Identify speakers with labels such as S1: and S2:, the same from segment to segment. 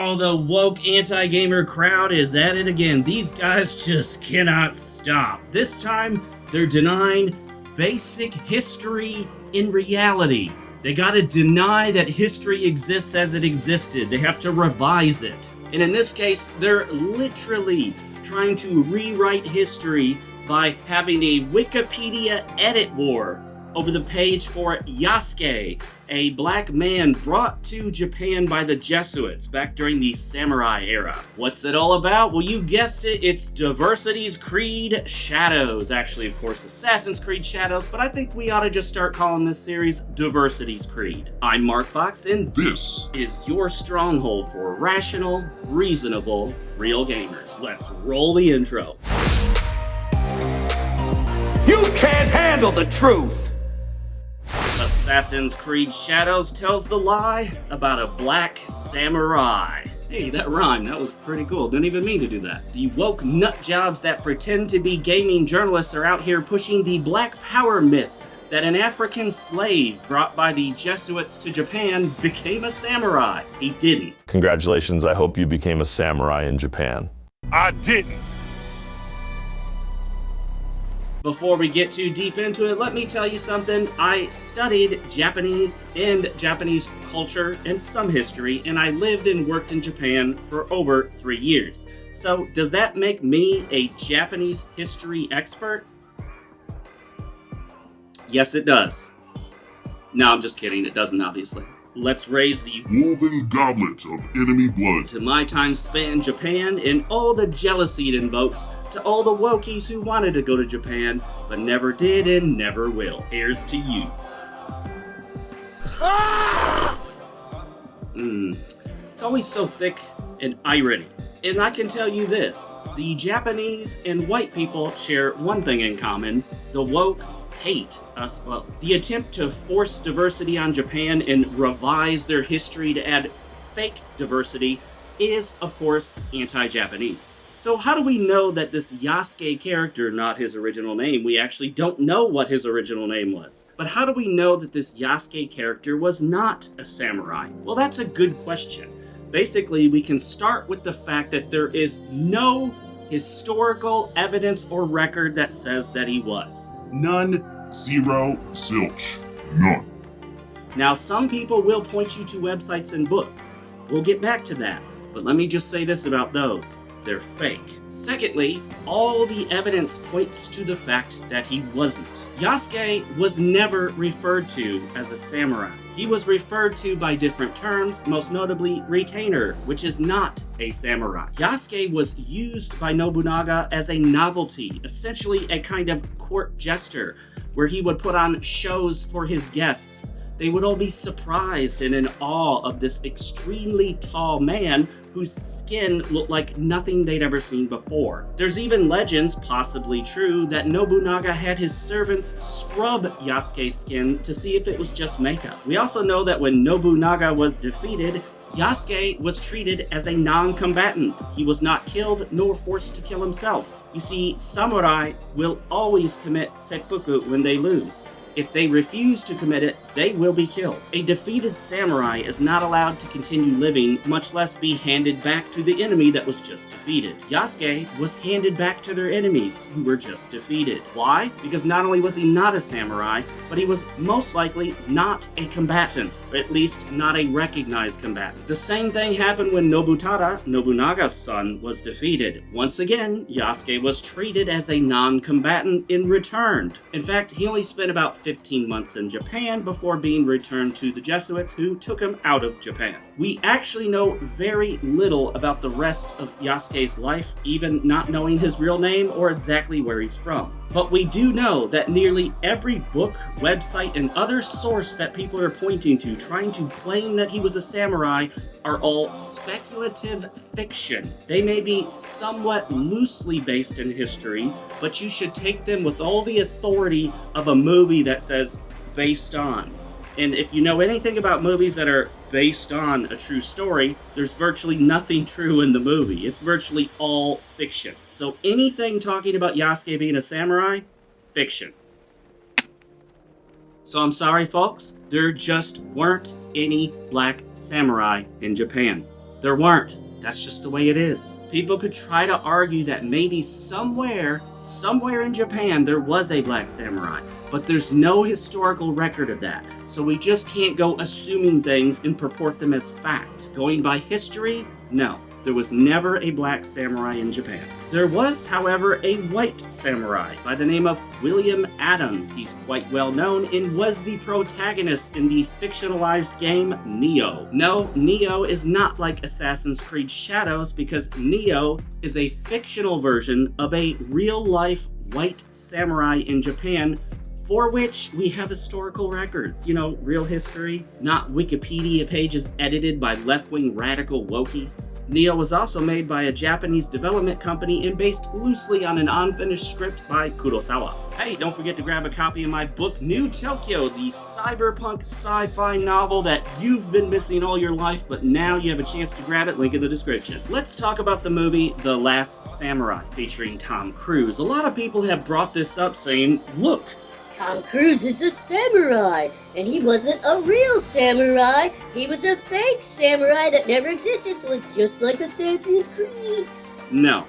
S1: Oh, the woke anti-gamer crowd is at it again. These guys just cannot stop. This time, they're denying basic history in reality. They gotta deny that history exists as it existed. They have to revise it. And in this case, they're literally trying to rewrite history by having a Wikipedia edit war over the page for Yasuke, a black man brought to Japan by the Jesuits back during the samurai era. What's it all about? Well, you guessed it, it's Diversity's Creed Shadows. Actually, of course, Assassin's Creed Shadows, but I think we ought to just start calling this series Diversity's Creed. I'm MarcFoxx, and
S2: this
S1: is your stronghold for rational, reasonable, real gamers. Let's roll the intro.
S3: You can't handle the truth!
S1: Assassin's Creed Shadows tells the lie about a black samurai. Hey, that rhymed. That was pretty cool. Didn't even mean to do that. The woke nutjobs that pretend to be gaming journalists are out here pushing the black power myth that an African slave brought by the Jesuits to Japan became a samurai. He didn't.
S4: Congratulations, I hope you became a samurai in Japan.
S2: I didn't.
S1: Before we get too deep into it, let me tell you something. I studied Japanese and Japanese culture and some history, and I lived and worked in Japan for over 3 years. So, does that make me a Japanese history expert? Yes, it does. No, I'm just kidding. It doesn't, obviously. Let's raise the
S2: woven goblet of enemy blood
S1: to my time spent in Japan and all the jealousy it invokes to all the wokies who wanted to go to Japan but never did and never will. Here's to you. It's always so thick and irony. And I can tell you this, the Japanese and white people share one thing in common: the woke hate us both. The attempt to force diversity on Japan and revise their history to add fake diversity is, of course, anti-Japanese. So how do we know that this Yasuke character, not his original name, we actually don't know what his original name was, but how do we know that this Yasuke character was not a samurai? Well, that's a good question. Basically, we can start with the fact that there is no historical evidence or record that says that he was.
S2: None. Zero. Zilch. None.
S1: Now, some people will point you to websites and books. We'll get back to that, but let me just say this about those. They're fake. Secondly, all the evidence points to the fact that he wasn't. Yasuke was never referred to as a samurai. He was referred to by different terms, most notably retainer, which is not a samurai. Yasuke was used by Nobunaga as a novelty, essentially a kind of court jester, where he would put on shows for his guests. They would all be surprised and in awe of this extremely tall man whose skin looked like nothing they'd ever seen before. There's even legends, possibly true, that Nobunaga had his servants scrub Yasuke's skin to see if it was just makeup. We also know that when Nobunaga was defeated, Yasuke was treated as a non-combatant. He was not killed nor forced to kill himself. You see, samurai will always commit seppuku when they lose. If they refuse to commit it, they will be killed. A defeated samurai is not allowed to continue living, much less be handed back to the enemy that was just defeated. Yasuke was handed back to their enemies who were just defeated. Why? Because not only was he not a samurai, but he was most likely not a combatant, or at least not a recognized combatant. The same thing happened when Nobutada, Nobunaga's son, was defeated. Once again, Yasuke was treated as a non-combatant and returned. In fact, he only spent about 15 months in Japan before being returned to the Jesuits, who took him out of Japan. We actually know very little about the rest of Yasuke's life, even not knowing his real name or exactly where he's from. But we do know that nearly every book, website, and other source that people are pointing to trying to claim that he was a samurai are all speculative fiction. They may be somewhat loosely based in history, but you should take them with all the authority of a movie that says based on. And if you know anything about movies that are based on a true story, there's virtually nothing true in the movie. It's virtually all fiction. So anything talking about Yasuke being a samurai, fiction. So I'm sorry, folks, there just weren't any black samurai in Japan. There weren't. That's just the way it is. People could try to argue that maybe somewhere in Japan, there was a black samurai, but there's no historical record of that. So we just can't go assuming things and purport them as fact. Going by history, no. There was never a black samurai in Japan. There was, however, a white samurai by the name of William Adams. He's quite well known and was the protagonist in the fictionalized game Nioh. No, Nioh is not like Assassin's Creed Shadows because Nioh is a fictional version of a real-life white samurai in Japan for which we have historical records. You know, real history, not Wikipedia pages edited by left-wing radical wokies. Nioh was also made by a Japanese development company and based loosely on an unfinished script by Kurosawa. Hey, don't forget to grab a copy of my book, New Tokyo, the cyberpunk sci-fi novel that you've been missing all your life, but now you have a chance to grab it, link in the description. Let's talk about the movie The Last Samurai, featuring Tom Cruise. A lot of people have brought this up saying, look,
S5: Tom Cruise is a samurai, and he wasn't a real samurai. He was a fake samurai that never existed, so it's just like Assassin's Creed.
S1: No.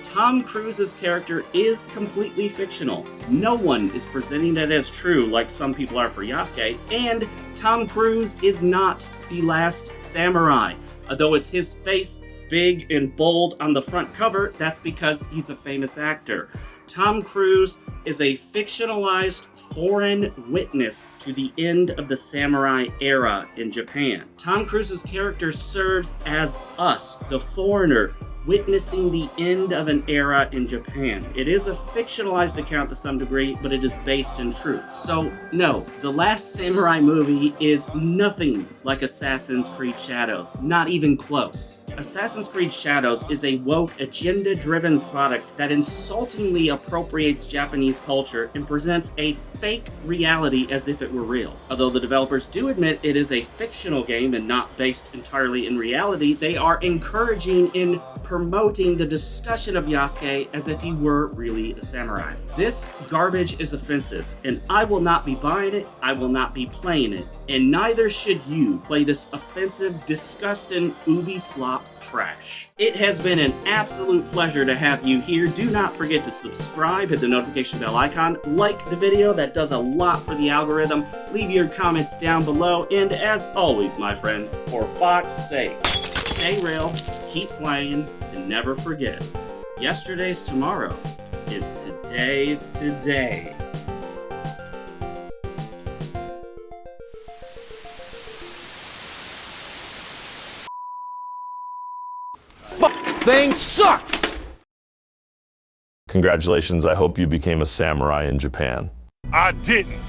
S1: Tom Cruise's character is completely fictional. No one is presenting that as true like some people are for Yasuke, and Tom Cruise is not the last samurai. Although it's his face big and bold on the front cover, that's because he's a famous actor. Tom Cruise is a fictionalized foreign witness to the end of the samurai era in Japan. Tom Cruise's character serves as us, the foreigner, witnessing the end of an era in Japan. It is a fictionalized account to some degree, but it is based in truth. So, no, The Last Samurai movie is nothing like Assassin's Creed Shadows, not even close. Assassin's Creed Shadows is a woke, agenda-driven product that insultingly appropriates Japanese culture and presents a fake reality as if it were real. Although the developers do admit it is a fictional game and not based entirely in reality, they are encouraging in promoting the discussion of Yasuke as if he were really a samurai. This garbage is offensive, and I will not be buying it, I will not be playing it, and neither should you play this offensive, disgusting, ooby slop trash. It has been an absolute pleasure to have you here. Do not forget to subscribe, hit the notification bell icon, like the video, that does a lot for the algorithm, leave your comments down below, and as always, my friends, for Fox's sake, stay real, keep playing, and never forget, yesterday's tomorrow is today's today.
S3: Thing sucks!
S4: Congratulations, I hope you became a samurai in Japan.
S2: I didn't.